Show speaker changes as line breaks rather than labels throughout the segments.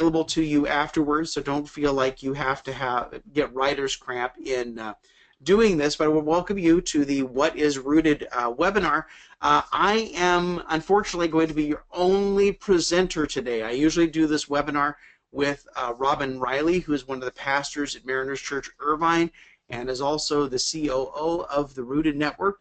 available to you afterwards, so don't feel like you have to get writer's cramp in doing this, but I will welcome you to the What is Rooted webinar. I am unfortunately going to be your only presenter today. I usually do this webinar with Robin Riley, who is one of the pastors at Mariners Church Irvine and is also the COO of the Rooted Network.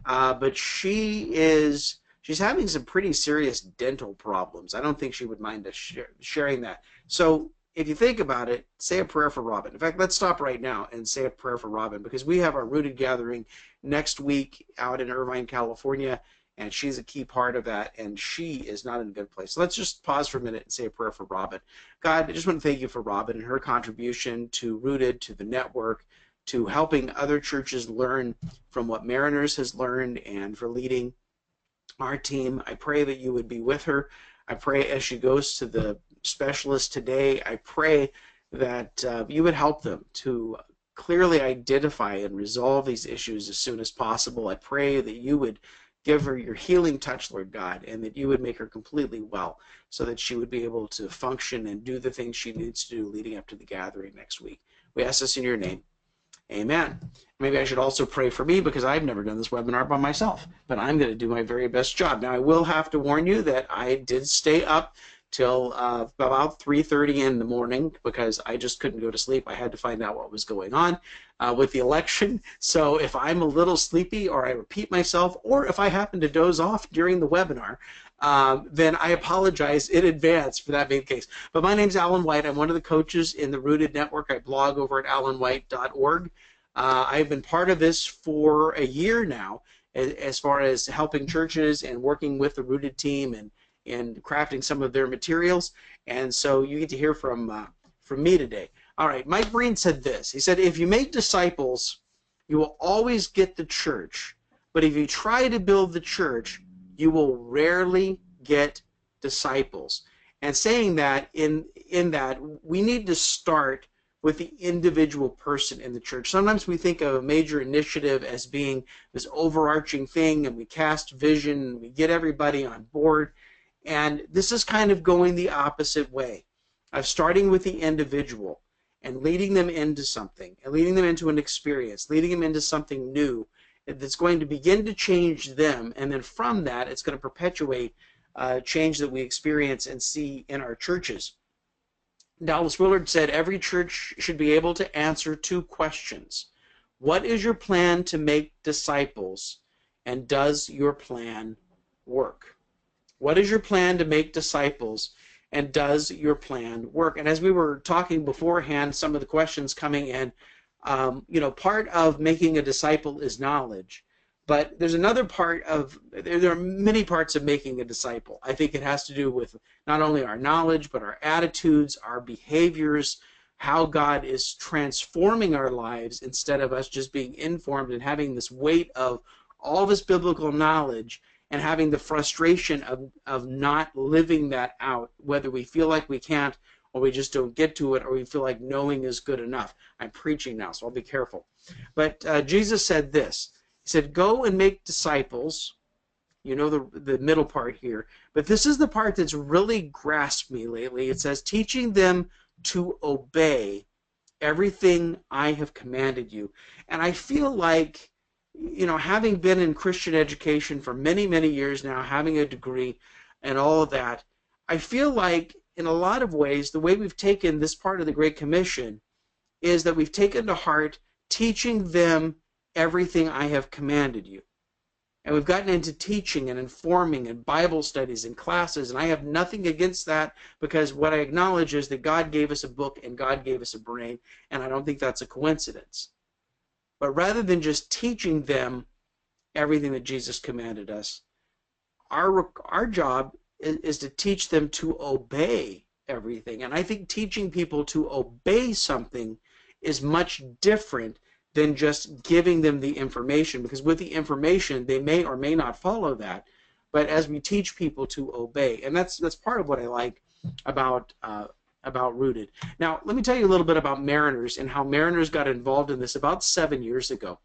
But she's having some pretty serious dental problems. I don't think she would mind us sharing that. So if you think about it, say a prayer for Robin. In fact, let's stop right now and say a prayer for Robin, because we have our Rooted gathering next week out in Irvine, California, and she's a key part of that, and she is not in a good place. So let's just pause for a minute and say a prayer for Robin. God, I just want to thank you for Robin and her contribution to Rooted, to the network, to helping other churches learn from what Mariners has learned, and for leading our team. I pray that you would be with her. I pray as she goes to the specialist today, I pray that you would help them to clearly identify and resolve these issues as soon as possible. I pray that you would give her your healing touch, Lord God, and that you would make her completely well so that she would be able to function and do the things she needs to do leading up to the gathering next week. We ask this in your name. Amen. Maybe I should also pray for me, because I've never done this webinar by myself, but I'm going to do my very best job. Now, I will have to warn you that I did stay up till about 3:30 in the morning, because I just couldn't go to sleep. I had to find out what was going on with the election. So if I'm a little sleepy, or I repeat myself, or if I happen to doze off during the webinar, then I apologize in advance for that being the case. But my name's Alan White. I'm one of the coaches in the Rooted Network. I blog over at alanwhite.org. I've been part of this for a year now, as far as helping churches and working with the Rooted team and crafting some of their materials. And so you get to hear from me today. All right, Mike Breen said this. He said, if you make disciples, you will always get the church. But if you try to build the church, you will rarely get disciples. And saying that, in that, we need to start with the individual person in the church. Sometimes we think of a major initiative as being this overarching thing, and we cast vision, and we get everybody on board. And this is kind of going the opposite way, of starting with the individual and leading them into something, and leading them into an experience, leading them into something new that's going to begin to change them, and then from that it's going to perpetuate change that we experience and see in our churches. Dallas Willard said every church should be able to answer two questions. What is your plan to make disciples, and does your plan work? What is your plan to make disciples, and does your plan work? And as we were talking beforehand, some of the questions coming in, part of making a disciple is knowledge, but there's another part of, there are many parts of making a disciple. I think it has to do with not only our knowledge, but our attitudes, our behaviors, how God is transforming our lives instead of us just being informed and having this weight of all this biblical knowledge and having the frustration of not living that out, whether we feel like we can't, or we just don't get to it, or we feel like knowing is good enough. I'm preaching now, so I'll be careful. But Jesus said this. He said, go and make disciples. You know the middle part here. But this is the part that's really grasped me lately. It says, teaching them to obey everything I have commanded you. And I feel like, having been in Christian education for many, many years now, having a degree and all of that, I feel like in a lot of ways, the way we've taken this part of the Great Commission is that we've taken to heart teaching them everything I have commanded you. And we've gotten into teaching and informing and Bible studies and classes, and I have nothing against that, because what I acknowledge is that God gave us a book and God gave us a brain, and I don't think that's a coincidence. But rather than just teaching them everything that Jesus commanded us, our job is to teach them to obey everything. And I think teaching people to obey something is much different than just giving them the information, because with the information they may or may not follow that. But as we teach people to obey, and that's part of what I like about Rooted. Now, let me tell you a little bit about Mariners and how Mariners got involved in this about 7 years ago.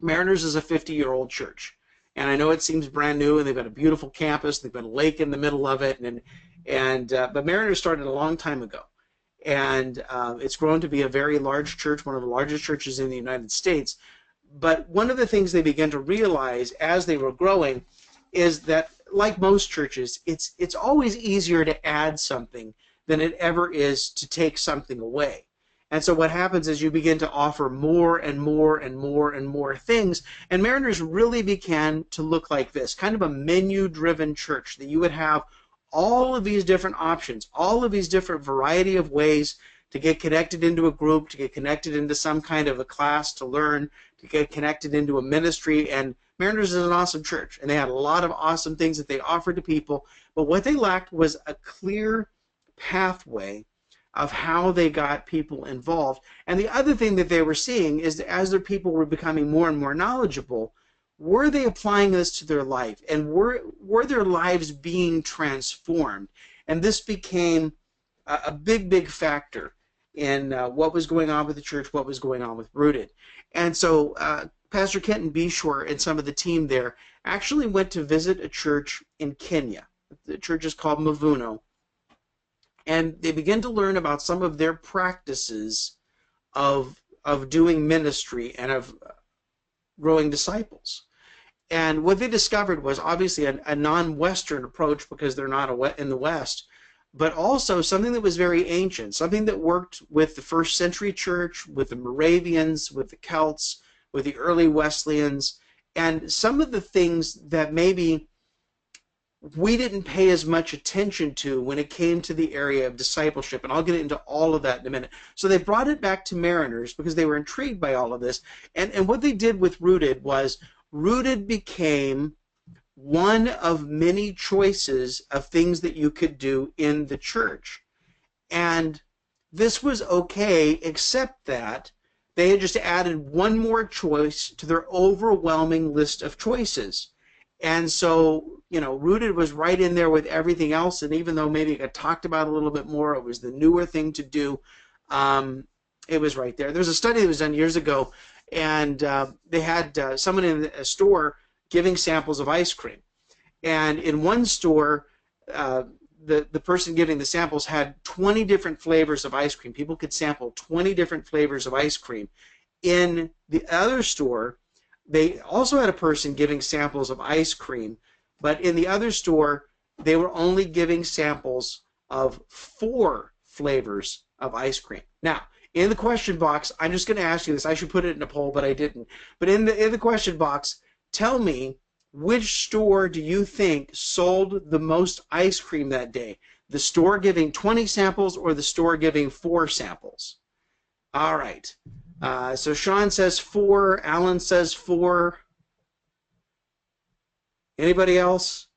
Mariners is a 50-year-old church. And I know it seems brand new, and they've got a beautiful campus, they've got a lake in the middle of it, and And but Mariners started a long time ago, and it's grown to be a very large church, one of the largest churches in the United States. But one of the things they began to realize as they were growing is that, like most churches, it's always easier to add something than it ever is to take something away. And so what happens is you begin to offer more and more and more and more things. And Mariners really began to look like this, kind of a menu-driven church, that you would have all of these different options, all of these different variety of ways to get connected into a group, to get connected into some kind of a class, to learn, to get connected into a ministry. And Mariners is an awesome church, and they had a lot of awesome things that they offered to people. But what they lacked was a clear pathway of how they got people involved. And the other thing that they were seeing is that as their people were becoming more and more knowledgeable, were they applying this to their life? And were their lives being transformed? And this became a big, big factor in what was going on with the church, what was going on with Rooted. And so Pastor Kenton Beshore and some of the team there actually went to visit a church in Kenya. The church is called Mavuno. And they began to learn about some of their practices of doing ministry and of growing disciples. And what they discovered was obviously a non-Western approach, because they're not in the West, but also something that was very ancient, something that worked with the first century church, with the Moravians, with the Celts, with the early Wesleyans, and some of the things that maybe we didn't pay as much attention to when it came to the area of discipleship. And I'll get into all of that in a minute. So they brought it back to Mariners because they were intrigued by all of this. And what they did with Rooted was Rooted became one of many choices of things that you could do in the church. And this was okay, except that they had just added one more choice to their overwhelming list of choices. And so, you know, Rooted was right in there with everything else. And even though maybe it got talked about a little bit more, it was the newer thing to do, it was right there. There's a study that was done years ago, and they had someone in a store giving samples of ice cream. And in one store, the person giving the samples had 20 different flavors of ice cream. People could sample 20 different flavors of ice cream. In the other store, they also had a person giving samples of ice cream, but in the other store, they were only giving samples of 4 flavors of ice cream. Now, in the question box, I'm just going to ask you this. I should put it in a poll, but I didn't. But in the question box, tell me, which store do you think sold the most ice cream that day? The store giving 20 samples or the store giving 4 samples? All right. So Sean says 4. Alan says 4. Anybody else?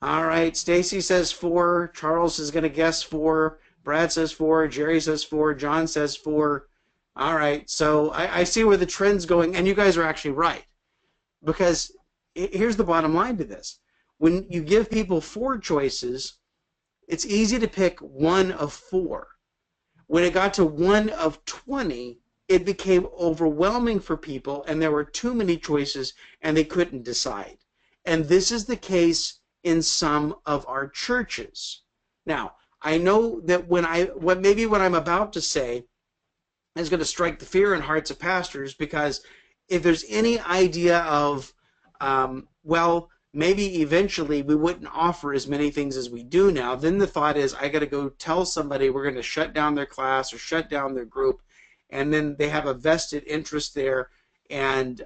All right. Stacy says 4. Charles is going to guess 4. Brad says 4. Jerry says 4. John says 4. All right. So I see where the trend's going, and you guys are actually right. Because here's the bottom line to this. When you give people 4 choices, it's easy to pick one of 4. When it got to one of 20, it became overwhelming for people, and there were too many choices, and they couldn't decide. And this is the case in some of our churches. Now, I know that what I'm about to say is going to strike the fear in hearts of pastors, because if there's any idea of, well, maybe eventually we wouldn't offer as many things as we do now, then the thought is, I got to go tell somebody we're going to shut down their class or shut down their group, and then they have a vested interest there, and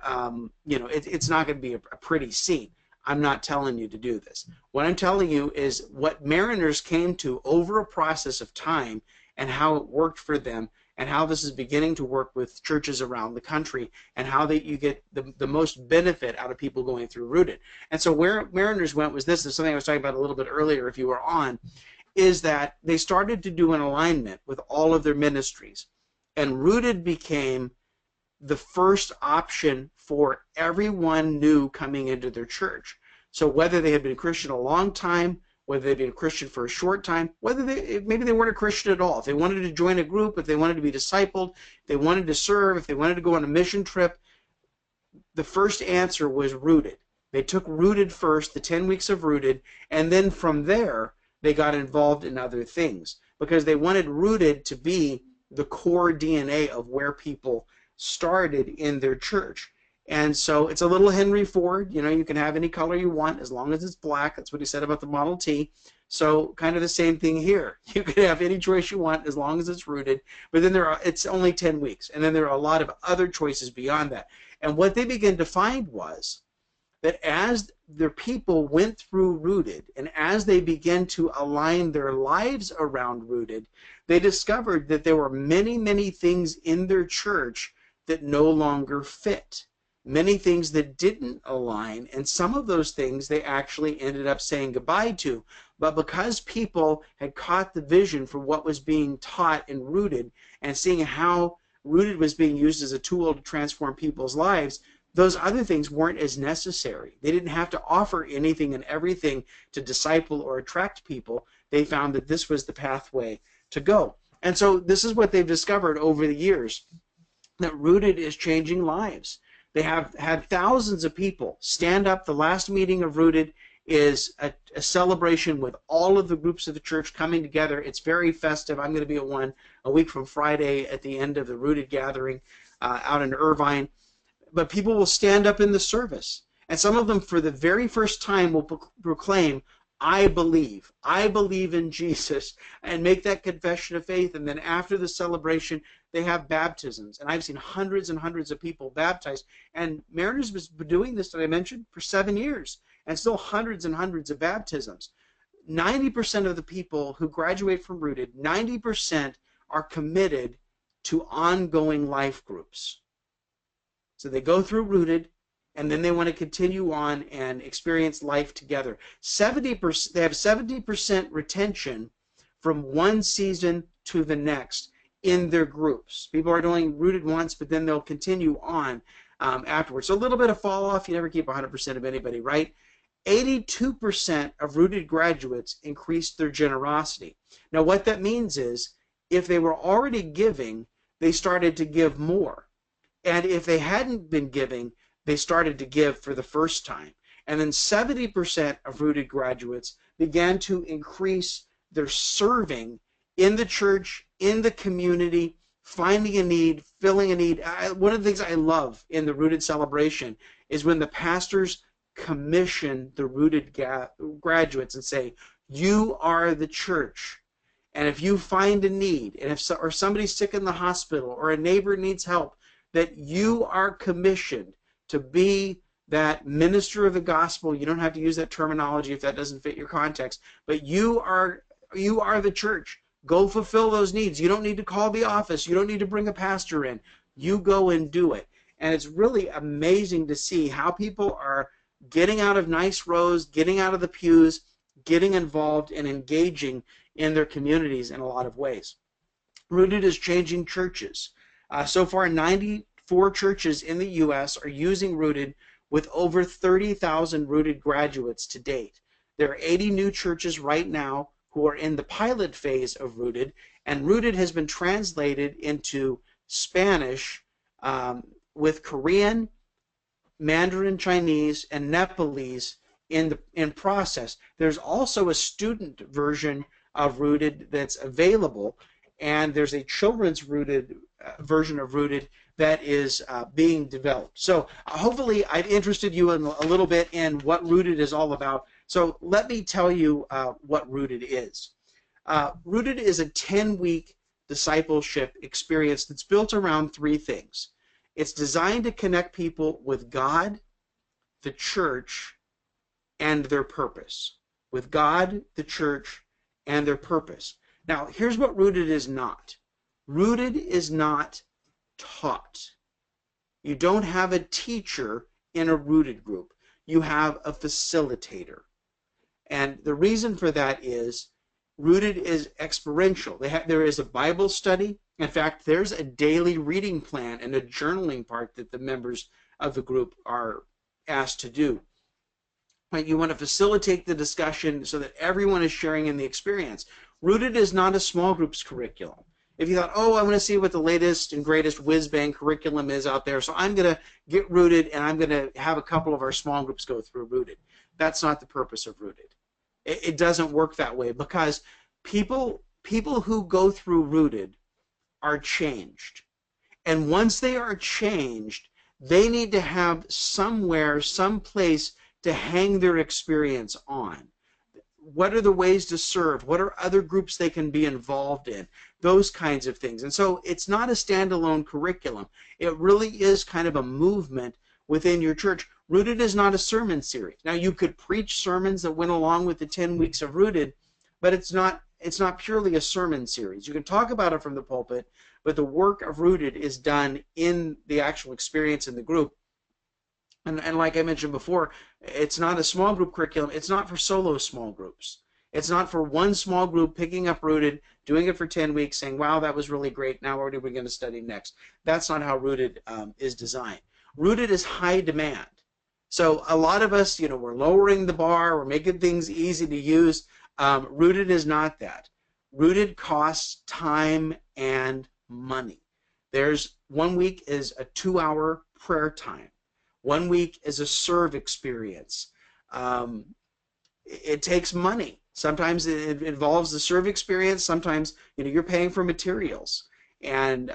you know, it's not going to be a pretty scene. I'm not telling you to do this. What I'm telling you is what Mariners came to over a process of time, and how it worked for them, and how this is beginning to work with churches around the country, and how that you get the most benefit out of people going through Rooted. And so where Mariners went was this, is something I was talking about a little bit earlier if you were on, is that they started to do an alignment with all of their ministries. And Rooted became the first option for everyone new coming into their church. So whether they had been Christian a long time, whether they'd been a Christian for a short time, whether maybe they weren't a Christian at all, if they wanted to join a group, if they wanted to be discipled, if they wanted to serve, if they wanted to go on a mission trip, the first answer was Rooted. They took Rooted first, the 10 weeks of Rooted, and then from there, they got involved in other things because they wanted Rooted to be the core DNA of where people started in their church. And so it's a little Henry Ford. You know, you can have any color you want as long as it's black. That's what he said about the Model T. So kind of the same thing here. You can have any choice you want as long as it's rooted. But then it's only 10 weeks. And then there are a lot of other choices beyond that. And what they began to find was that as their people went through Rooted and as they began to align their lives around Rooted, they discovered that there were many, many things in their church that no longer fit. Many things that didn't align, and some of those things they actually ended up saying goodbye to. But because people had caught the vision for what was being taught in Rooted and seeing how Rooted was being used as a tool to transform people's lives, those other things weren't as necessary. They didn't have to offer anything and everything to disciple or attract people. They found that this was the pathway to go. And so this is what they've discovered over the years, that Rooted is changing lives. They have had thousands of people stand up. The last meeting of Rooted is a celebration with all of the groups of the church coming together. It's very festive. I'm going to be at one a week from Friday at the end of the Rooted gathering out in Irvine. But people will stand up in the service. And some of them, for the very first time, will proclaim, I believe in Jesus, and make that confession of faith. And then after the celebration, they have baptisms. And I've seen hundreds and hundreds of people baptized. And Mariners has been doing this, that I mentioned, for 7 years, and still hundreds and hundreds of baptisms. 90% of the people who graduate from Rooted, 90% are committed to ongoing life groups. So they go through Rooted, and then they want to continue on and experience life together. 70%, they have 70% retention from one season to the next in their groups. People are doing Rooted once, but then they'll continue on afterwards. So a little bit of fall off. You never keep 100% of anybody, right? 82% of Rooted graduates increased their generosity. Now what that means is if they were already giving, they started to give more. And if they hadn't been giving, they started to give for the first time. And then 70% of Rooted graduates began to increase their serving in the church, in the community, finding a need, filling a need. One of the things I love in the Rooted celebration is when the pastors commission the Rooted graduates and say, you are the church. And if you find a need, and if or somebody's sick in the hospital, or a neighbor needs help, that you are commissioned to be that minister of the gospel. You don't have to use that terminology if that doesn't fit your context, but you are the church. Go fulfill those needs. You don't need to call the office. You don't need to bring a pastor in. You go and do it. And it's really amazing to see how people are getting out of nice rows, getting out of the pews, getting involved and engaging in their communities in a lot of ways. Rooted is changing churches. So far, 94 churches in the U.S. are using Rooted, with over 30,000 Rooted graduates to date. There are 80 new churches right now who are in the pilot phase of Rooted, and Rooted has been translated into Spanish with Korean, Mandarin Chinese, and Nepalese in process. There's also a student version of Rooted that's available, and there's a children's Rooted version of Rooted that is being developed. So hopefully I've interested you in a little bit in what Rooted is all about. So let me tell you what Rooted is. Rooted is a 10-week discipleship experience that's built around 3 things. It's designed to connect people with God, the church, and their purpose. With God, the church, and their purpose. Now, here's what Rooted is not. Rooted is not taught. You don't have a teacher in a Rooted group. You have a facilitator. And the reason for that is Rooted is experiential. There is a Bible study. In fact, there's a daily reading plan and a journaling part that the members of the group are asked to do. You want to facilitate the discussion so that everyone is sharing in the experience. Rooted is not a small groups curriculum. If you thought, oh, I want to see what the latest and greatest whiz-bang curriculum is out there, so I'm going to get Rooted and I'm going to have a couple of our small groups go through Rooted. That's not the purpose of Rooted. It doesn't work that way, because people who go through Rooted are changed. And once they are changed, they need to have somewhere, someplace to hang their experience on. What are the ways to serve? What are other groups they can be involved in? Those kinds of things. And so it's not a standalone curriculum. It really is kind of a movement within your church. Rooted is not a sermon series. Now, you could preach sermons that went along with the 10 weeks of Rooted, but it's not purely a sermon series. You can talk about it from the pulpit, but the work of Rooted is done in the actual experience in the group. And like I mentioned before, it's not a small group curriculum. It's not for solo small groups. It's not for one small group picking up Rooted, doing it for 10 weeks, saying, wow, that was really great. Now what are we going to study next? That's not how Rooted is designed. Rooted is high demand. So a lot of us, we're lowering the bar. We're making things easy to use. Rooted is not that. Rooted costs time and money. There's 1 week is a 2-hour prayer time. 1 week is a serve experience. It takes money. Sometimes it involves the serve experience. Sometimes you're paying for materials, and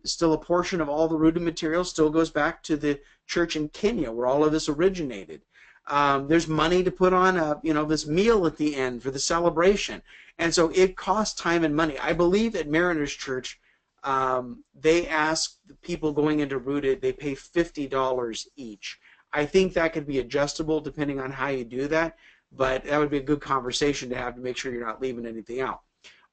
still a portion of all the Rooted material still goes back to the church in Kenya, where all of this originated. There's money to put on this meal at the end for the celebration, and so it costs time and money. I believe at Mariners Church, they ask the people going into Rooted, they pay $50 each. I think that could be adjustable depending on how you do that, but that would be a good conversation to have to make sure you're not leaving anything out.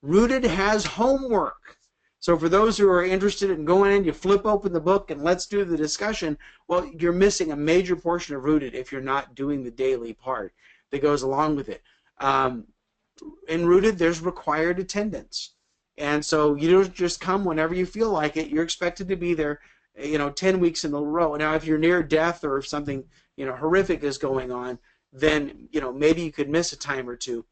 Rooted has homework. So for those who are interested in going in, you flip open the book and let's do the discussion. Well, you're missing a major portion of Rooted if you're not doing the daily part that goes along with it. In Rooted, there's required attendance. And so you don't just come whenever you feel like it. You're expected to be there, 10 weeks in a row. Now, if you're near death or if something, horrific is going on, then, maybe you could miss a time or two.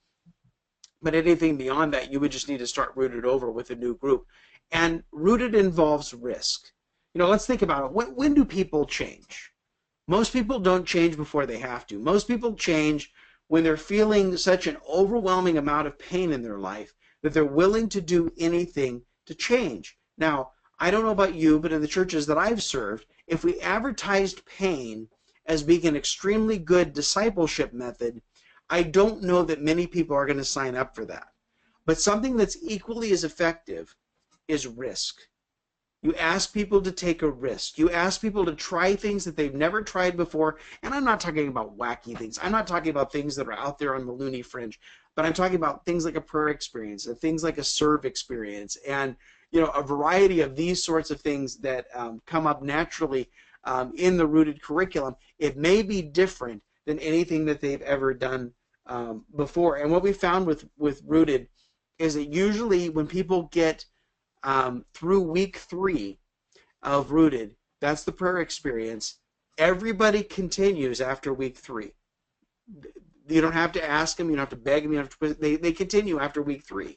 But anything beyond that, you would just need to start Rooted over with a new group. And Rooted involves risk. Let's think about it. When do people change? Most people don't change before they have to. Most people change when they're feeling such an overwhelming amount of pain in their life that they're willing to do anything to change. Now, I don't know about you, but in the churches that I've served, if we advertised pain as being an extremely good discipleship method, I don't know that many people are going to sign up for that. But something that's equally as effective is risk. You ask people to take a risk. You ask people to try things that they've never tried before. And I'm not talking about wacky things. I'm not talking about things that are out there on the loony fringe. But I'm talking about things like a prayer experience and things like a serve experience and a variety of these sorts of things that come up naturally in the Rooted curriculum. It may be different than anything that they've ever done before. And what we found with Rooted is that usually when people get through week 3 of Rooted, that's the prayer experience, everybody continues after week 3. You don't have to ask them, you don't have to beg them, they continue after week 3.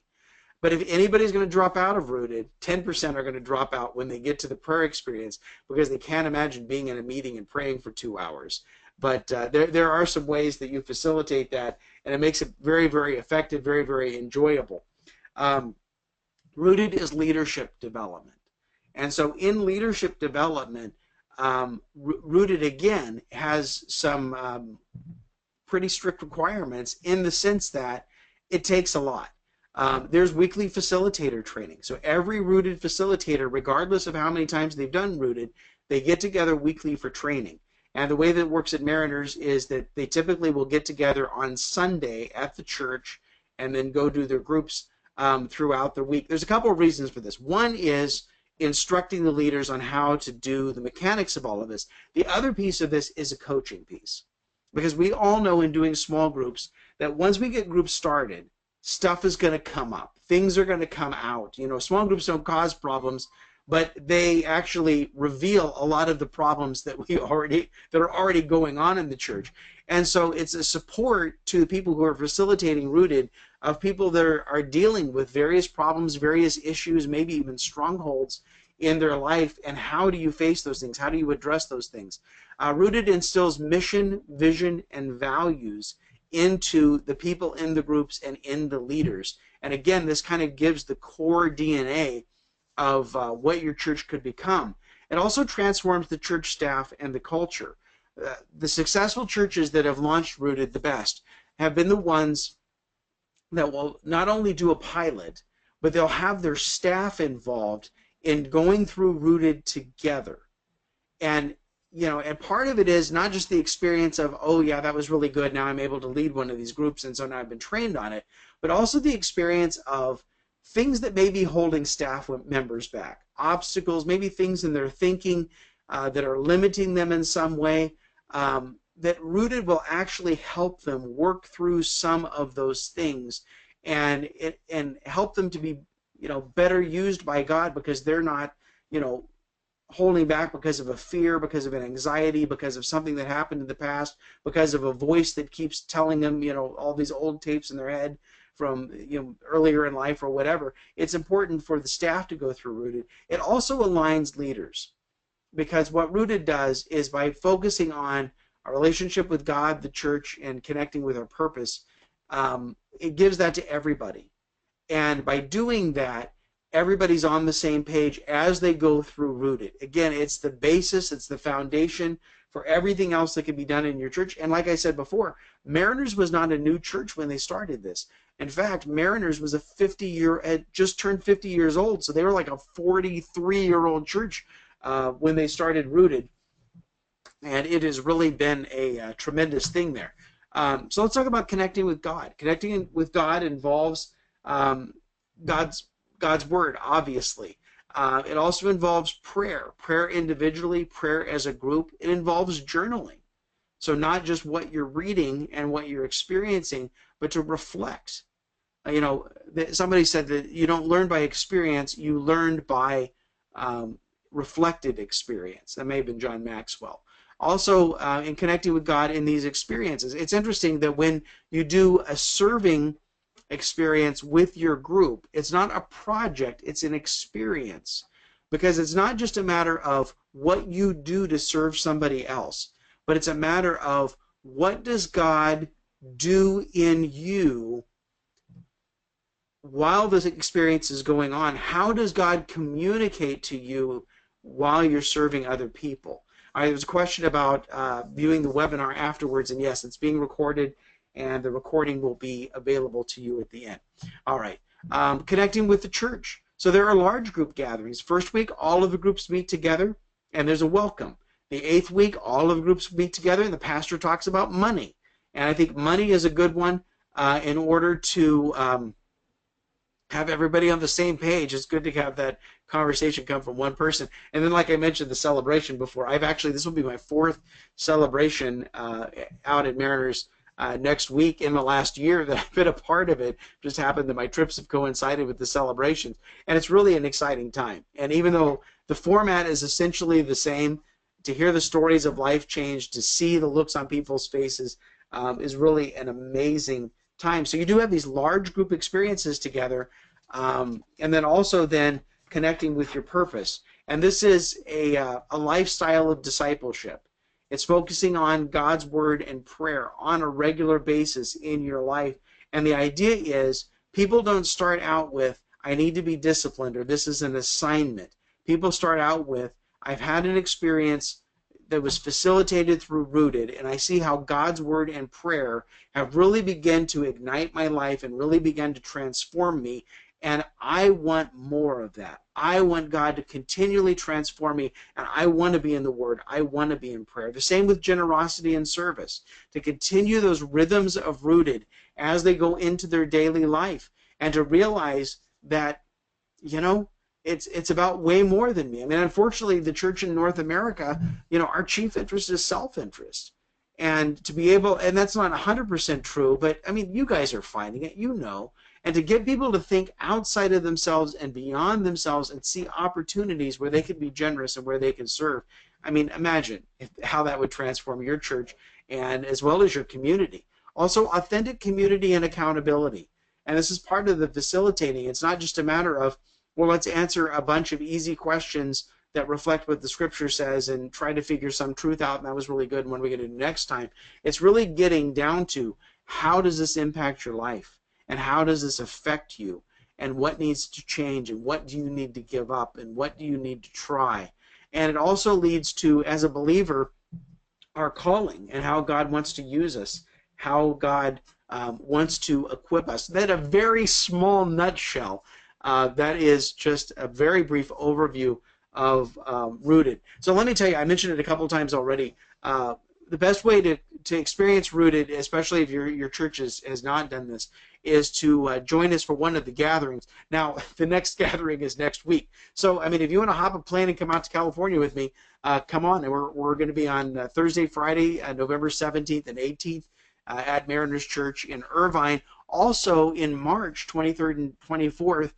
But if anybody's going to drop out of Rooted, 10% are going to drop out when they get to the prayer experience because they can't imagine being in a meeting and praying for 2 hours. But there are some ways that you facilitate that, and it makes it very, very effective, very, very enjoyable. Rooted is leadership development. And so in leadership development, Rooted, again, has some pretty strict requirements in the sense that it takes a lot. There's weekly facilitator training. So every Rooted facilitator, regardless of how many times they've done Rooted, they get together weekly for training. And the way that it works at Mariners is that they typically will get together on Sunday at the church and then go do their groups throughout the week. There's a couple of reasons for this. One is instructing the leaders on how to do the mechanics of all of this. The other piece of this is a coaching piece. Because we all know in doing small groups that once we get groups started, stuff is going to come up. Things are going to come out. Small groups don't cause problems, but they actually reveal a lot of the problems that are already going on in the church. And so it's a support to the people who are facilitating Rooted of people that are dealing with various problems, various issues, maybe even strongholds in their life, and how do you face those things? How do you address those things? Rooted instills mission, vision, and values into the people in the groups and in the leaders. And again, this kind of gives the core DNA of what your church could become. It also transforms the church staff and the culture. The successful churches that have launched Rooted the best have been the ones that will not only do a pilot, but they'll have their staff involved in going through Rooted together. And and part of it is not just the experience of, oh yeah, that was really good, now I'm able to lead one of these groups, and so now I've been trained on it, but also the experience of things that may be holding staff members back, obstacles, maybe things in their thinking that are limiting them in some way, that Rooted will actually help them work through some of those things and help them to be better used by God, because they're not holding back because of a fear, because of an anxiety, because of something that happened in the past, because of a voice that keeps telling them all these old tapes in their head from earlier in life or whatever. It's important for the staff to go through Rooted. It also aligns leaders, because what Rooted does is, by focusing on our relationship with God, the church, and connecting with our purpose, it gives that to everybody. And by doing that, everybody's on the same page as they go through Rooted. Again, it's the basis, it's the foundation for everything else that can be done in your church. And like I said before, Mariners was not a new church when they started this. In fact, Mariners was had just turned 50 years old, so they were like a 43-year-old church when they started Rooted. And it has really been a tremendous thing there. So let's talk about connecting with God. Connecting with God involves God's Word, obviously. It also involves prayer individually, prayer as a group. It involves journaling. So not just what you're reading and what you're experiencing, but to reflect. Somebody said that you don't learn by experience, you learn by reflected experience. That may have been John Maxwell. Also, in connecting with God in these experiences, it's interesting that when you do a serving experience with your group, it's not a project, it's an experience, because it's not just a matter of what you do to serve somebody else, but it's a matter of what does God do in you while this experience is going on. How does God communicate to you while you're serving other people? There was a question about viewing the webinar afterwards, and yes, it's being recorded, and the recording will be available to you at the end. All right, connecting with the church. So there are large group gatherings. First week, all of the groups meet together, and there's a welcome. The 8th week, all of the groups meet together, and the pastor talks about money. And I think money is a good one in order to have everybody on the same page. It's good to have that conversation come from one person. And then, like I mentioned, the celebration before, this will be my 4th celebration out at Mariners next week in the last year that I've been a part of it. Just happened that my trips have coincided with the celebrations, and it's really an exciting time. And even though the format is essentially the same, to hear the stories of life change, to see the looks on people's faces is really an amazing time. So you do have these large group experiences together, and then also then connecting with your purpose. And this is a lifestyle of discipleship. It's focusing on God's Word and prayer on a regular basis in your life. And the idea is, people don't start out with, I need to be disciplined, or this is an assignment. People start out with, I've had an experience that was facilitated through Rooted, and I see how God's Word and prayer have really begun to ignite my life and really begun to transform me, and I want more of that. I want God to continually transform me, and I want to be in the Word. I want to be in prayer. The same with generosity and service, to continue those rhythms of Rooted as they go into their daily life, and to realize that, it's about way more than me. I mean, unfortunately, the church in North America, our chief interest is self-interest. And to be able, and that's not 100% true, but I mean, you guys are finding it, and to get people to think outside of themselves and beyond themselves and see opportunities where they can be generous and where they can serve. I mean, imagine how that would transform your church and as well as your community. Also, authentic community and accountability. And this is part of the facilitating. It's not just a matter of, well, let's answer a bunch of easy questions that reflect what the Scripture says and try to figure some truth out, and that was really good, and what are we going to do next time? It's really getting down to, how does this impact your life? And how does this affect you? And what needs to change? And what do you need to give up? And what do you need to try? And it also leads to, as a believer, our calling and how God wants to use us, how God wants to equip us. That a very small nutshell. That is just a very brief overview of Rooted. So let me tell you, I mentioned it a couple times already. The best way to experience Rooted, especially if your church has not done this, is to join us for one of the gatherings. Now, the next gathering is next week. So, I mean, if you want to hop a plane and come out to California with me, come on. And we're going to be on Thursday, Friday, November 17th and 18th at Mariners Church in Irvine. Also, in March 23rd and 24th,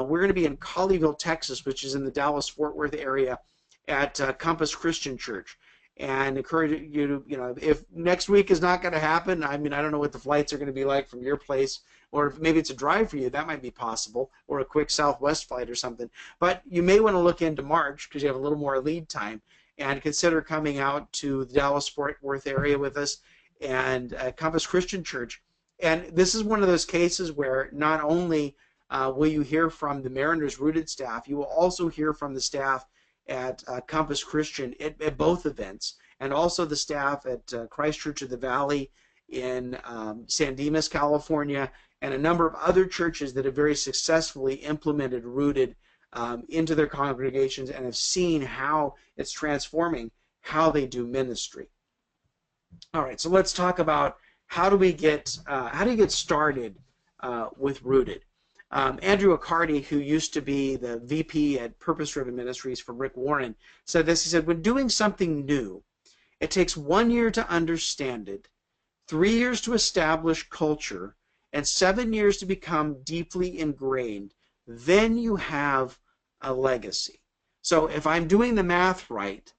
we're going to be in Colleyville, Texas, which is in the Dallas-Fort Worth area, at Compass Christian Church. And encourage you to, if next week is not going to happen, I mean, I don't know what the flights are going to be like from your place, or if maybe it's a drive for you, that might be possible, or a quick Southwest flight or something. But you may want to look into March because you have a little more lead time, and consider coming out to the Dallas-Fort Worth area with us and Compass Christian Church. And this is one of those cases where not only will you hear from the Mariners Rooted staff, you will also hear from the staff at Compass Christian at both events, and also the staff at Christ Church of the Valley in San Dimas, California, and a number of other churches that have very successfully implemented Rooted into their congregations and have seen how it's transforming how they do ministry. All right, so let's talk about how do you get started with Rooted. Andrew Accardi, who used to be the VP at Purpose Driven Ministries for Rick Warren, said this. He said, when doing something new, it takes 1 year to understand it, 3 years to establish culture, and 7 years to become deeply ingrained. Then you have a legacy. So if I'm doing the math right,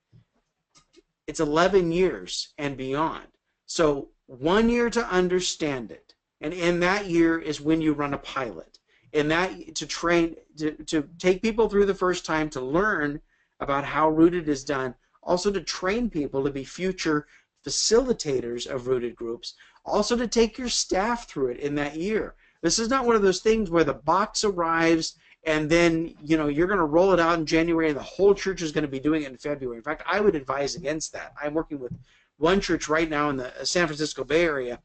it's 11 years and beyond. So 1 year to understand it. And in that year is when you run a pilot. And that to train, to take people through the first time to learn about how Rooted is done, also to train people to be future facilitators of Rooted groups, also to take your staff through it in that year. This is not one of those things where the box arrives and then you're going to roll it out in January and the whole church is going to be doing it in February. In fact, I would advise against that. I'm working with one church right now in the San Francisco Bay Area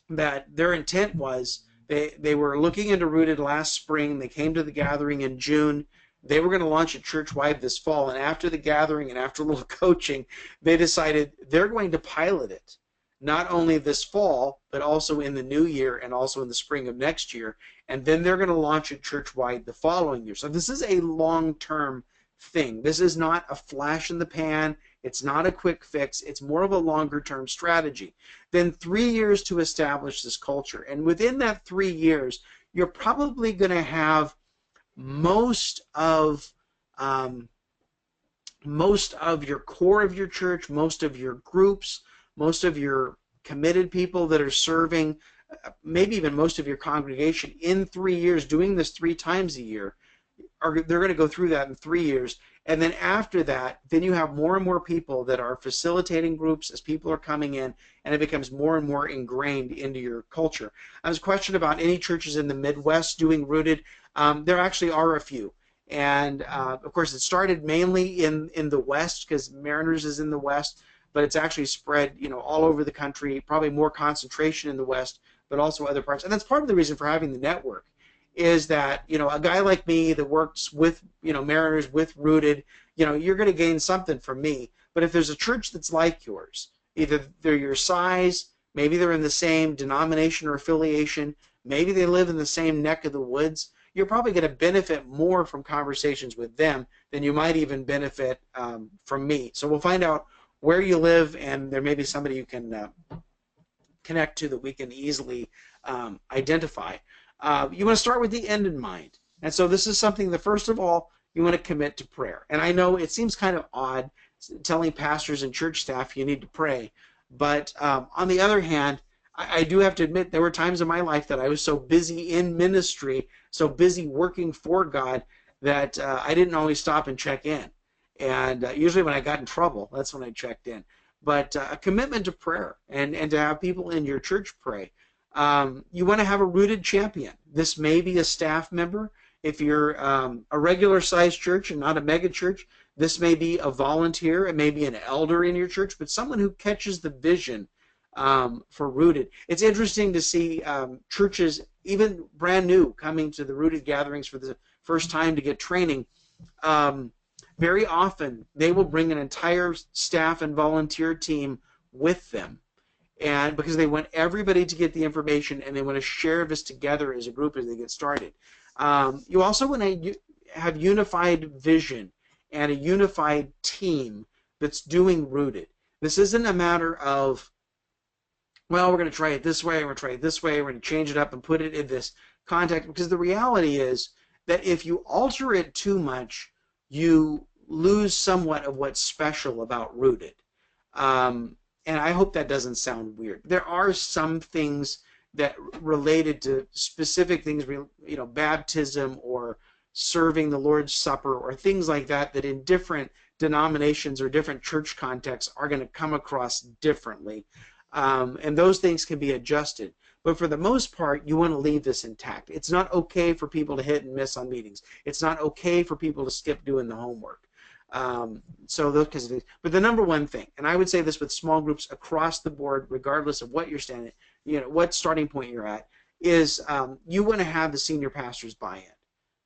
that their intent was, they were looking into Rooted last spring. They came to the gathering in June. They were going to launch it church-wide this fall. And after the gathering and after a little coaching, they decided they're going to pilot it, not only this fall, but also in the new year and also in the spring of next year. And then they're going to launch it church-wide the following year. So this is a long-term thing. This is not a flash in the pan. It's not a quick fix. It's more of a longer-term strategy. Then 3 years to establish this culture. And within that 3 years, you're probably going to have most of your core of your church, most of your groups, most of your committed people that are serving, maybe even most of your congregation in 3 years, doing this 3 times a year. They're going to go through that in 3 years. And then after that, then you have more and more people that are facilitating groups as people are coming in, and it becomes more and more ingrained into your culture. I was questioned about any churches in the Midwest doing Rooted. There actually are a few. And of course, it started mainly in the West because Mariners is in the West, but it's actually spread all over the country, probably more concentration in the West, but also other parts. And that's part of the reason for having the network. Is that a guy like me that works with Mariners, with Rooted, you're going to gain something from me. But if there's a church that's like yours, either they're your size, maybe they're in the same denomination or affiliation, maybe they live in the same neck of the woods, you're probably going to benefit more from conversations with them than you might even benefit from me. So we'll find out where you live, and there may be somebody you can connect to that we can easily identify. You want to start with the end in mind. And so this is something that, first of all, you want to commit to prayer. And I know it seems kind of odd telling pastors and church staff you need to pray. But on the other hand, I do have to admit there were times in my life that I was so busy in ministry, so busy working for God, that I didn't always stop and check in. And usually when I got in trouble, that's when I checked in. but a commitment to prayer and to have people in your church pray. You want to have a rooted champion. This may be a staff member. If you're a regular sized church and not a mega church, this may be a volunteer. It may be an elder in your church, but someone who catches the vision for Rooted. It's interesting to see churches, even brand new, coming to the Rooted gatherings for the first time to get training. Very often, they will bring an entire staff and volunteer team with them, and because they want everybody to get the information and they want to share this together as a group as they get started. You also want to have unified vision and a unified team that's doing Rooted. This isn't a matter of, well, we're going to try it this way, we're going to try it this way, we're going to change it up and put it in this context, because the reality is that if you alter it too much, you lose somewhat of what's special about Rooted. And I hope that doesn't sound weird. There are some things that related to specific things, baptism or serving the Lord's Supper or things like that, that in different denominations or different church contexts are going to come across differently. And those things can be adjusted. But for the most part, you want to leave this intact. It's not okay for people to hit and miss on meetings. It's not okay for people to skip doing the homework. So those kinds of things. But the number one thing, and I would say this with small groups across the board, regardless of what you're standing, what starting point you're at, is you want to have the senior pastors buy-in.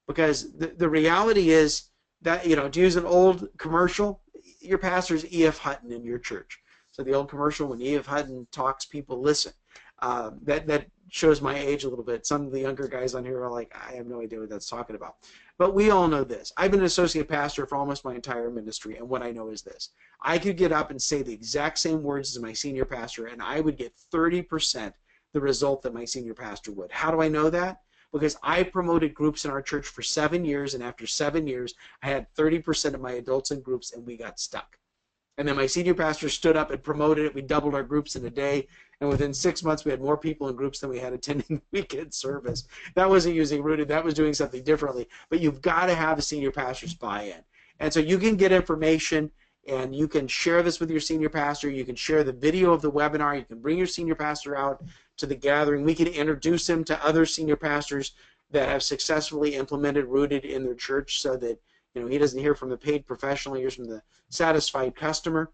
Because the reality is that, to use an old commercial, your pastor's E.F. Hutton in your church. So the old commercial, when E.F. Hutton talks, people listen. That shows my age a little bit. Some of the younger guys on here are like, I have no idea what that's talking about. But we all know this. I've been an associate pastor for almost my entire ministry, and what I know is this. I could get up and say the exact same words as my senior pastor, and I would get 30% the result that my senior pastor would. How do I know that? Because I promoted groups in our church for 7 years, and after 7 years, I had 30% of my adults in groups, and we got stuck. And then my senior pastor stood up and promoted it. We doubled our groups in a day. And within 6 months, we had more people in groups than we had attending the weekend service. That wasn't using Rooted. That was doing something differently. But you've got to have a senior pastor's buy-in. And so you can get information, and you can share this with your senior pastor. You can share the video of the webinar. You can bring your senior pastor out to the gathering. We can introduce him to other senior pastors that have successfully implemented Rooted in their church, so that he doesn't hear from the paid professional, he hears from the satisfied customer.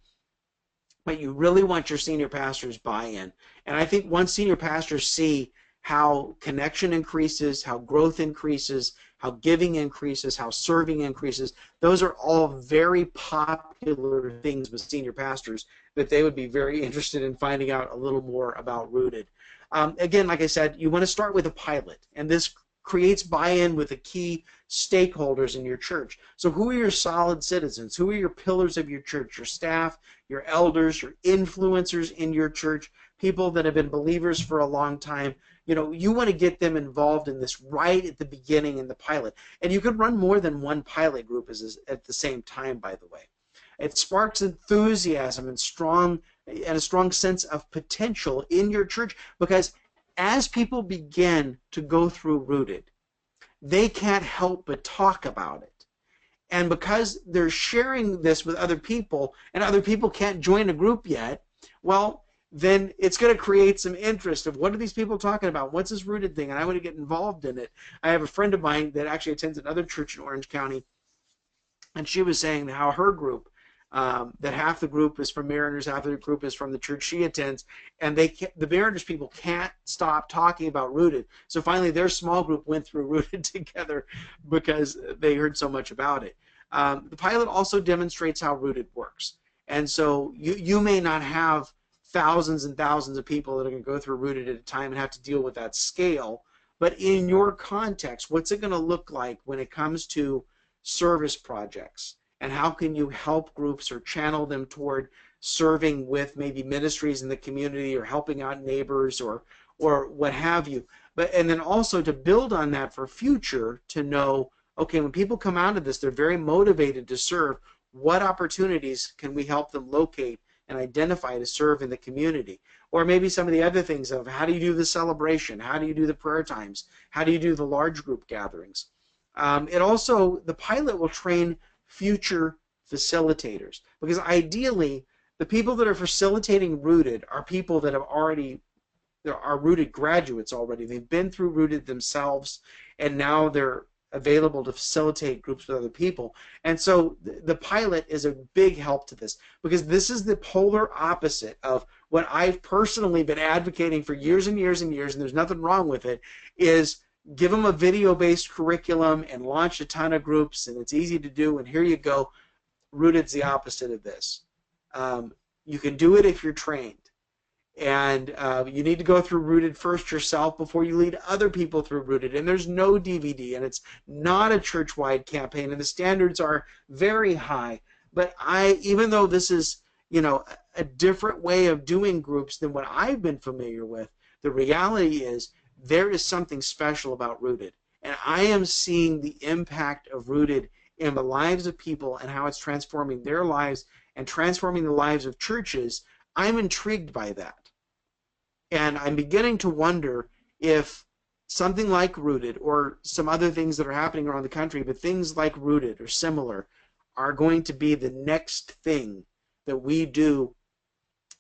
But you really want your senior pastors buy-in. And I think once senior pastors see how connection increases, how growth increases, how giving increases, how serving increases, those are all very popular things with senior pastors that they would be very interested in finding out a little more about Rooted. Again, like I said, you want to start with a pilot, and this creates buy-in with the key stakeholders in your church. So who are your solid citizens? Who are your pillars of your church? Your staff, your elders, your influencers in your church, people that have been believers for a long time. You want to get them involved in this right at the beginning in the pilot. And you can run more than one pilot group at the same time, by the way. It sparks enthusiasm and a strong sense of potential in your church, because as people begin to go through Rooted, they can't help but talk about it. And because they're sharing this with other people, and other people can't join a group yet, well, then it's going to create some interest of, what are these people talking about? What's this Rooted thing? And I want to get involved in it. I have a friend of mine that actually attends another church in Orange County, and she was saying how her group, that half the group is from Mariners, half of the group is from the church she attends, and the Mariners people can't stop talking about Rooted. So finally their small group went through Rooted together because they heard so much about it. The pilot also demonstrates how Rooted works. And so you may not have thousands and thousands of people that are going to go through Rooted at a time and have to deal with that scale, but in your context, what's it going to look like when it comes to service projects? And how can you help groups or channel them toward serving with maybe ministries in the community, or helping out neighbors, or what have you. And then also to build on that for future, to know, okay, when people come out of this, they're very motivated to serve. What opportunities can we help them locate and identify to serve in the community? Or maybe some of the other things of, how do you do the celebration? How do you do the prayer times? How do you do the large group gatherings? The pilot will train future facilitators, because ideally The people that are facilitating Rooted are people that have already, there are Rooted graduates already. They've been through Rooted themselves, and now they're available to facilitate groups with other people. And so the pilot is a big help to this, because this is the polar opposite of what I've personally been advocating for years and years and years, and there's nothing wrong with it, is give them a video-based curriculum and launch a ton of groups, and it's easy to do, and here you go. Rooted's the opposite of this. You can do it if you're trained. And you need to go through Rooted first yourself before you lead other people through Rooted. And there's no DVD, and it's not a church-wide campaign, and the standards are very high. But even though this is, you know, a different way of doing groups than what I've been familiar with, the reality is there is something special about Rooted. And I am seeing the impact of Rooted in the lives of people and how it's transforming their lives and transforming the lives of churches. I'm intrigued by that. And I'm beginning to wonder if something like Rooted, or some other things that are happening around the country, but things like Rooted or similar, are going to be the next thing that we do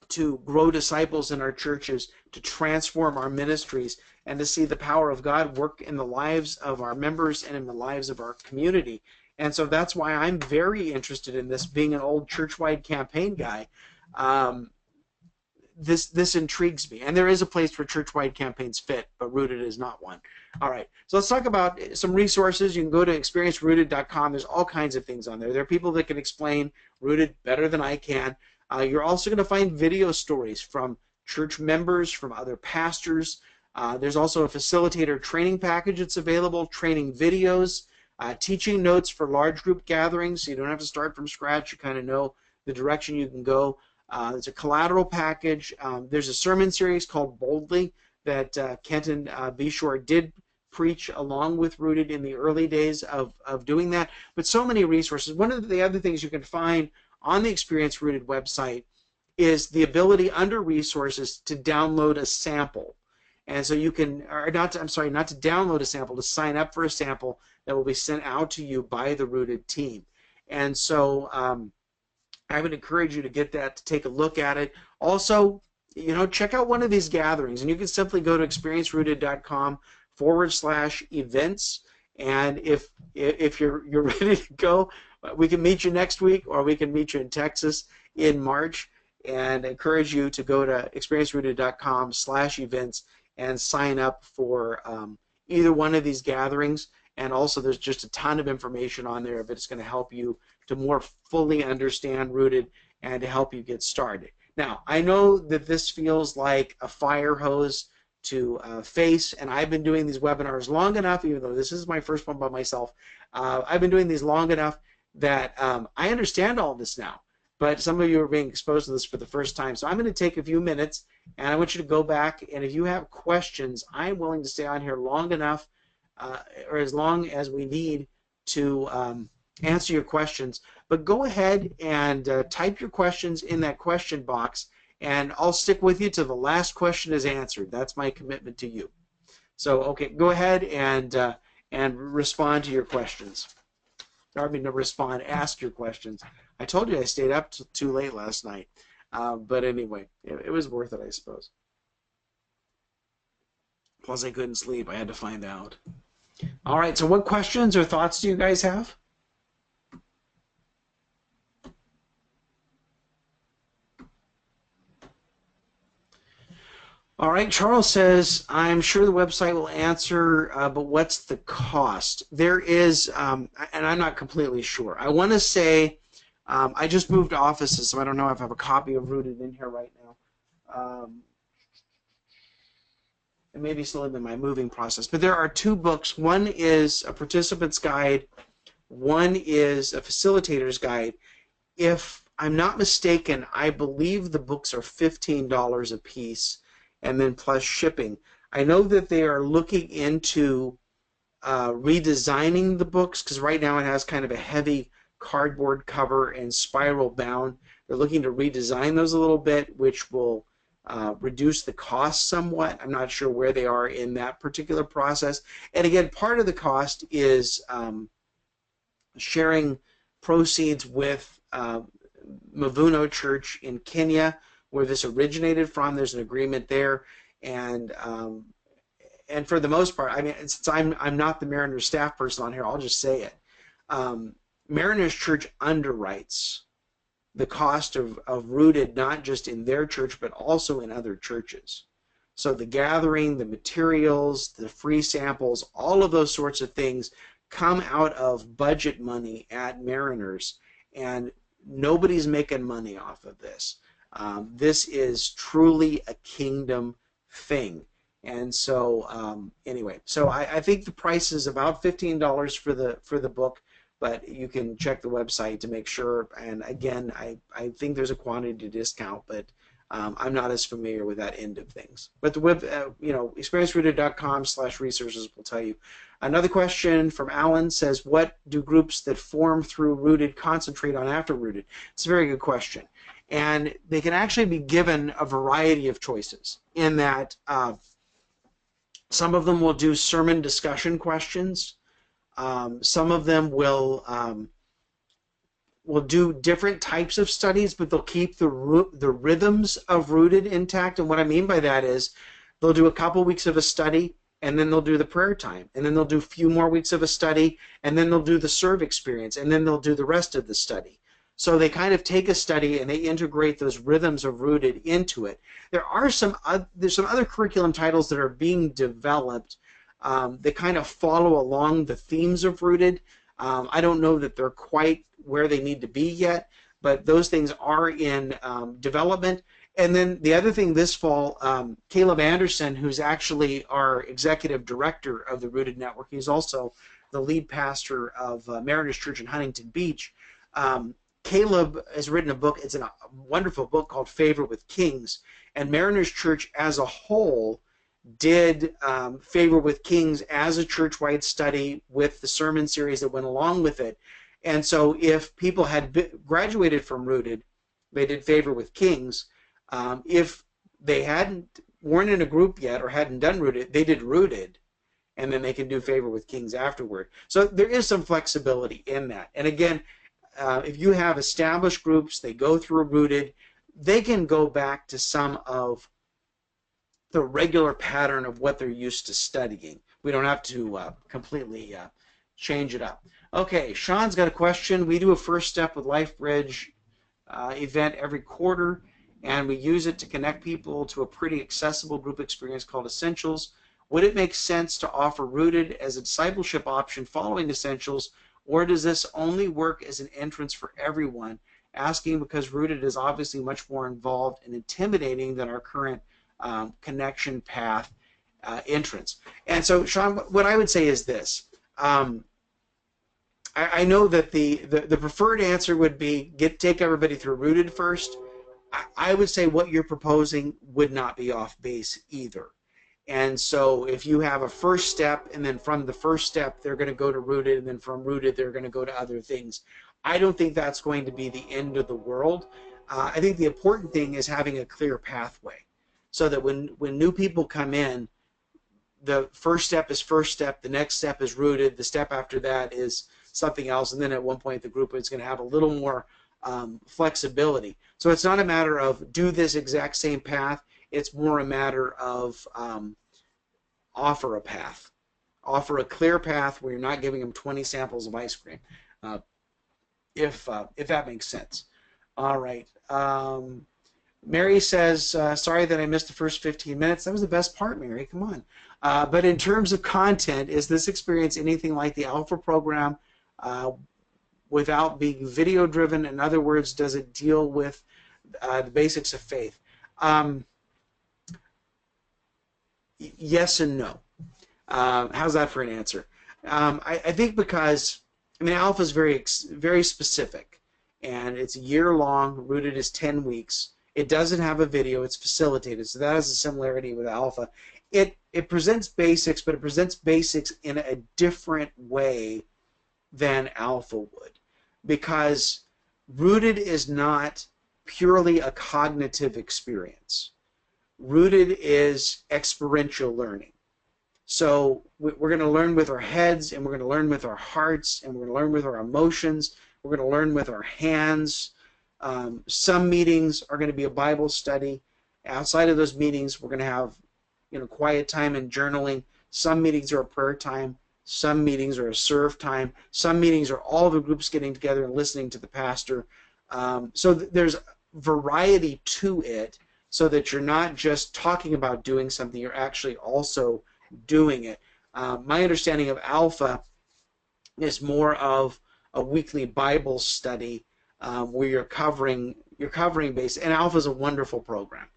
to grow disciples in our churches, to transform our ministries, and to see the power of God work in the lives of our members and in the lives of our community. And so that's why I'm very interested in this, being an old church-wide campaign guy. This intrigues me, and there is a place where church-wide campaigns fit, but Rooted is not one. All right, so let's talk about some resources. You can go to experiencerooted.com. There's all kinds of things on there. There are people that can explain Rooted better than I can. You're also going to find video stories from church members, from other pastors. There's also a facilitator training package that's available, training videos, teaching notes for large group gatherings, so you don't have to start from scratch. You kind of know the direction you can go. There's a collateral package. There's a sermon series called Boldly that Kenton Beshore did preach along with Rooted in the early days of doing that. But so many resources. One of the other things you can find on the Experience Rooted website is the ability under resources to download a sample. And so you can, or not to, I'm sorry, not to download a sample, to sign up for a sample that will be sent out to you by the Rooted team. And so I would encourage you to get that, to take a look at it. Also, you know, check out one of these gatherings, and you can simply go to experiencerooted.com/events. And if you're ready to go, we can meet you next week, or we can meet you in Texas in March. And I encourage you to go to experiencerooted.com/events and sign up for either one of these gatherings. And also, there's just a ton of information on there that's going to help you to more fully understand Rooted and to help you get started. Now, I know that this feels like a fire hose to face, and I've been doing these webinars long enough, even though this is my first one by myself. I've been doing these long enough that I understand all this now, but some of you are being exposed to this for the first time. So I'm going to take a few minutes, and I want you to go back, and if you have questions, I'm willing to stay on here long enough, or as long as we need to answer your questions. But go ahead and type your questions in that question box, and I'll stick with you till the last question is answered. That's my commitment to you. So, okay, go ahead and respond to your questions. I mean, to respond, ask your questions. I told you I stayed up too late last night, but anyway, it was worth it, I suppose. Plus, I couldn't sleep. I had to find out. All right, so what questions or thoughts do you guys have? All right, Charles says, I'm sure the website will answer, but what's the cost? There is, and I'm not completely sure. I want to say, I just moved offices, so I don't know if I have a copy of Rooted in here right now. It may be still in my moving process. But there are two books. One is a participant's guide. One is a facilitator's guide. If I'm not mistaken, I believe the books are $15 a piece, and then plus shipping. I know that they are looking into redesigning the books, because right now it has kind of a heavy cardboard cover and spiral bound. They're looking to redesign those a little bit, which will reduce the cost somewhat. I'm not sure where they are in that particular process. And again, part of the cost is sharing proceeds with Mavuno Church in Kenya, where this originated from. There's an agreement there, and for the most part, I mean, since I'm not the Mariners staff person on here, I'll just say it. Mariners Church underwrites the cost of Rooted, not just in their church, but also in other churches. So the gathering, the materials, the free samples, all of those sorts of things come out of budget money at Mariners, and nobody's making money off of this. This is truly a kingdom thing. And so anyway, so I think the price is about $15 for the book, but you can check the website to make sure. And again, I think there's a quantity discount, but I'm not as familiar with that end of things. But the web, experiencerooted.com/resources will tell you. Another question from Alan says, what do groups that form through Rooted concentrate on after Rooted? It's a very good question. And they can actually be given a variety of choices in that some of them will do sermon discussion questions. Some of them will do different types of studies, but they'll keep the rhythms of Rooted intact. And what I mean by that is they'll do a couple weeks of a study, and then they'll do the prayer time, and then they'll do a few more weeks of a study, and then they'll do the serve experience, and then they'll do the rest of the study. So they kind of take a study and they integrate those rhythms of Rooted into it. There's some other curriculum titles that are being developed that kind of follow along the themes of Rooted. I don't know that they're quite where they need to be yet, but those things are in development. And then the other thing this fall, Caleb Anderson, who's actually our executive director of the Rooted Network, he's also the lead pastor of Mariners Church in Huntington Beach. Caleb has written a book. It's a wonderful book called Favor with Kings. And Mariners Church as a whole did Favor with Kings as a church-wide study with the sermon series that went along with it. And so if people had graduated from Rooted, they did Favor with Kings. If they weren't in a group yet or hadn't done Rooted, they did Rooted, and then they can do Favor with Kings afterward. So there is some flexibility in that. And again, if you have established groups, they go through Rooted, they can go back to some of the regular pattern of what they're used to studying. We don't have to completely change it up. Okay, Sean's got a question. We do a First Step with LifeBridge event every quarter, and we use it to connect people to a pretty accessible group experience called Essentials. Would it make sense to offer Rooted as a discipleship option following Essentials, or does this only work as an entrance for everyone? Asking because Rooted is obviously much more involved and intimidating than our current connection path entrance. And so, Sean, what I would say is this. I know that the preferred answer would be take everybody through Rooted first. I would say what you're proposing would not be off base either. And so if you have a first step, and then from the first step they're going to go to Rooted, and then from Rooted they're going to go to other things, I don't think that's going to be the end of the world. I think the important thing is having a clear pathway, so that when new people come in, the first step is first step, the next step is Rooted, the step after that is something else, and then at one point the group is going to have a little more flexibility. So it's not a matter of do this exact same path. It's more a matter of offer a path. Offer a clear path where you're not giving them 20 samples of ice cream, if that makes sense. All right. Mary says, sorry that I missed the first 15 minutes. That was the best part, Mary. Come on. But in terms of content, is this experience anything like the Alpha program without being video-driven? In other words, does it deal with the basics of faith? Yes and no. How's that for an answer? I think because, I mean, Alpha is very specific, and it's a year long. Rooted is 10 weeks. It doesn't have a video. It's facilitated, so that has a similarity with Alpha. It presents basics, but it presents basics in a different way than Alpha would, because Rooted is not purely a cognitive experience. Rooted is experiential learning. So we're going to learn with our heads, and we're going to learn with our hearts, and we're going to learn with our emotions. We're going to learn with our hands. Some meetings are going to be a Bible study. Outside of those meetings, we're going to have, quiet time and journaling. Some meetings are a prayer time. Some meetings are a serve time. Some meetings are all the groups getting together and listening to the pastor. So there's variety to it, so that you're not just talking about doing something, you're actually also doing it. My understanding of Alpha is more of a weekly Bible study, where you're covering base. And Alpha is a wonderful program.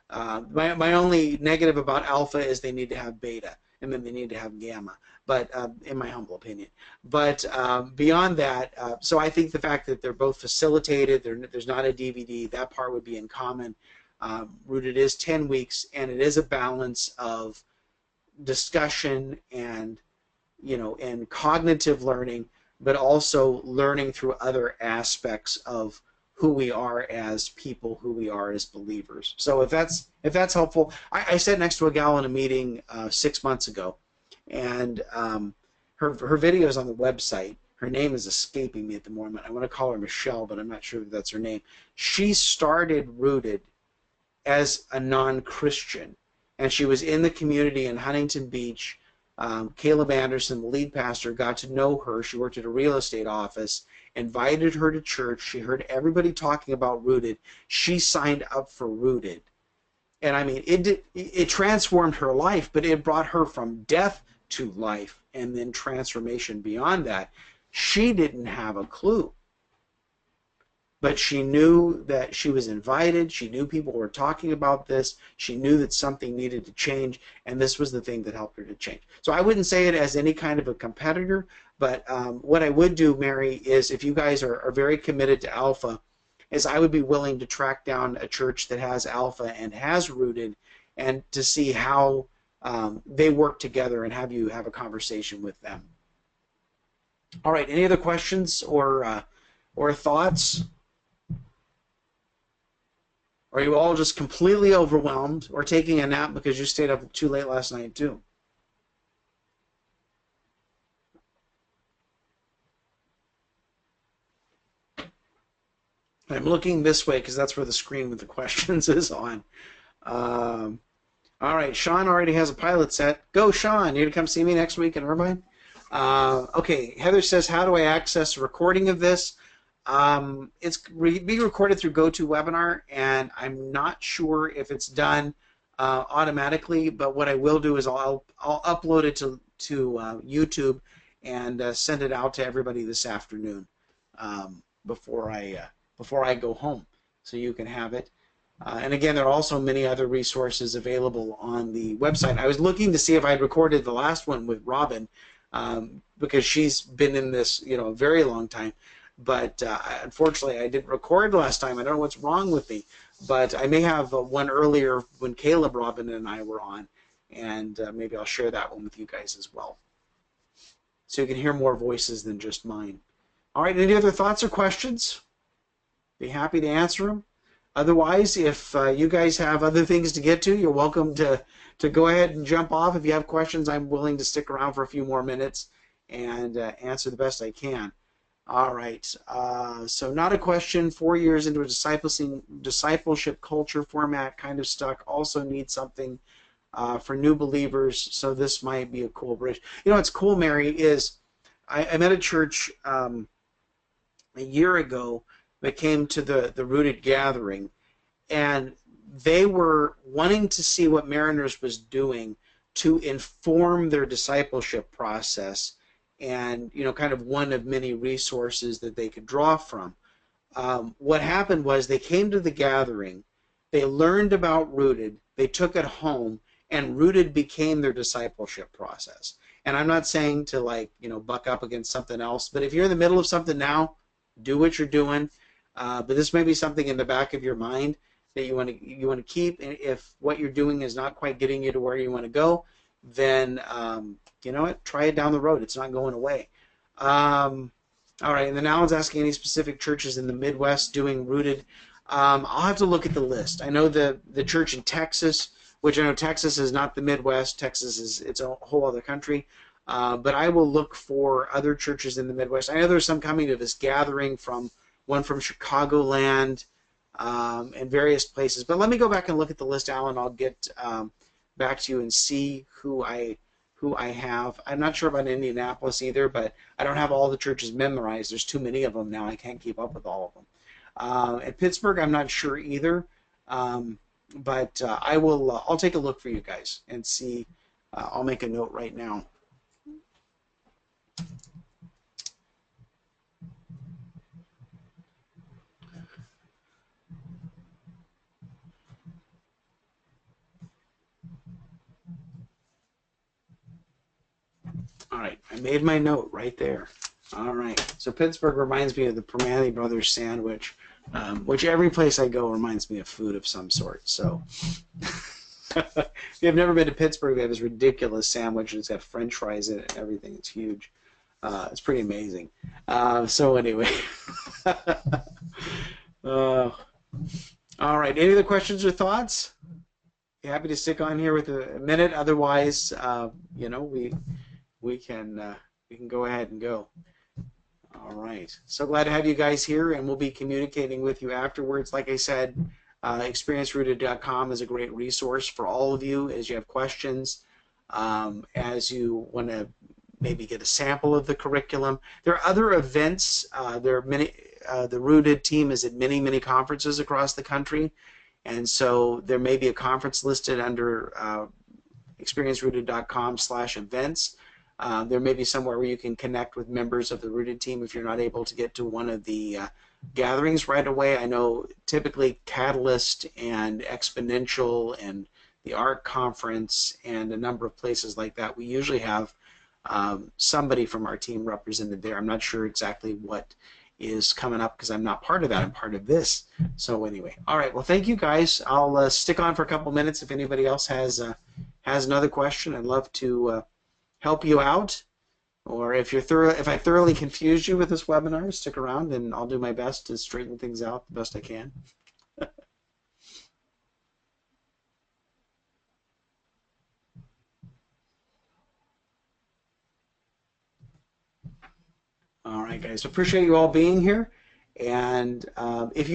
My only negative about Alpha is they need to have Beta, and then they need to have Gamma, but in my humble opinion. But beyond that, so I think the fact that they're both facilitated, there's not a DVD, that part would be in common. Rooted is 10 weeks, and it is a balance of discussion and and cognitive learning, but also learning through other aspects of who we are as people, who we are as believers. So if that's helpful, I sat next to a gal in a meeting 6 months ago, and her video is on the website. Her name is escaping me at the moment. I want to call her Michelle, but I'm not sure if that's her name. She started Rooted as a non-Christian, and she was in the community in Huntington Beach. Caleb Anderson, the lead pastor, got to know her. She worked at a real estate office, invited her to church. She heard everybody talking about Rooted. She signed up for Rooted. And I mean, it transformed her life, but it brought her from death to life, and then transformation beyond that. She didn't have a clue. But she knew that she was invited. She knew people were talking about this. She knew that something needed to change, and this was the thing that helped her to change. So I wouldn't say it as any kind of a competitor, but what I would do, Mary, is if you guys are very committed to Alpha, is I would be willing to track down a church that has Alpha and has Rooted, and to see how they work together and have you have a conversation with them. All right, any other questions or thoughts? Or are you all just completely overwhelmed, or taking a nap because you stayed up too late last night too? I'm looking this way because that's where the screen with the questions is on. All right, Sean already has a pilot set. Go, Sean. You gonna come see me next week in Irvine? Okay, Heather says, how do I access a recording of this? It's being recorded through GoToWebinar, and I'm not sure if it's done automatically, but what I will do is I'll upload it to YouTube and send it out to everybody this afternoon before I go home, so you can have it. And again, there are also many other resources available on the website. I was looking to see if I'd recorded the last one with Robin, because she's been in this a very long time. But unfortunately, I didn't record last time. I don't know what's wrong with me, but I may have one earlier when Caleb, Robin, and I were on, and maybe I'll share that one with you guys as well, so you can hear more voices than just mine. All right, any other thoughts or questions? Be happy to answer them. Otherwise, if you guys have other things to get to, you're welcome to go ahead and jump off. If you have questions, I'm willing to stick around for a few more minutes and answer the best I can. All right, so not a question. 4 years into a discipleship culture format, kind of stuck. Also need something for new believers, so this might be a cool bridge. What's cool, Mary, is I met a church a year ago that came to the Rooted gathering, and they were wanting to see what Mariners was doing to inform their discipleship process, and kind of one of many resources that they could draw from. What happened was they came to the gathering, they learned about Rooted, they took it home, and Rooted became their discipleship process. And I'm not saying to buck up against something else, but if you're in the middle of something now, do what you're doing. But this may be something in the back of your mind that you want to keep. And if what you're doing is not quite getting you to where you want to go, then you know what? Try it down the road. It's not going away. All right, and then Alan's asking any specific churches in the Midwest doing Rooted. I'll have to look at the list. I know the church in Texas, which I know Texas is not the Midwest. Texas is its a whole other country. But I will look for other churches in the Midwest. I know there's some coming to this gathering from one from Chicagoland, and various places. But let me go back and look at the list, Alan. I'll get back to you and see who I have. I'm not sure about Indianapolis either, but I don't have all the churches memorized. There's too many of them now. I can't keep up with all of them. At Pittsburgh, I'm not sure either, but I will. I'll take a look for you guys and see. I'll make a note right now. All right, I made my note right there. All right, so Pittsburgh reminds me of the Primanti Brothers sandwich, which every place I go reminds me of food of some sort. So if you've never been to Pittsburgh, they have this ridiculous sandwich. It's got French fries in it and everything. It's huge. It's pretty amazing. So anyway, all right. Any other questions or thoughts? Happy to stick on here with a minute. Otherwise, you know, we can go ahead and go. All right. So glad to have you guys here, and we'll be communicating with you afterwards. Like I said, experiencerooted.com is a great resource for all of you as you have questions, as you want to maybe get a sample of the curriculum. There are other events. There are many. The Rooted team is at many conferences across the country, and so there may be a conference listed under experiencerooted.com/events. There may be somewhere where you can connect with members of the Rooted team if you're not able to get to one of the gatherings right away. I know typically Catalyst and Exponential and the ARC conference and a number of places like that, we usually have somebody from our team represented there. I'm not sure exactly what is coming up because I'm not part of that. I'm part of this. So anyway, all right. Well, thank you guys. I'll stick on for a couple minutes if anybody else has another question. I'd love to help you out, or if I thoroughly confused you with this webinar, stick around and I'll do my best to straighten things out the best I can. All right, guys. Appreciate you all being here, and if you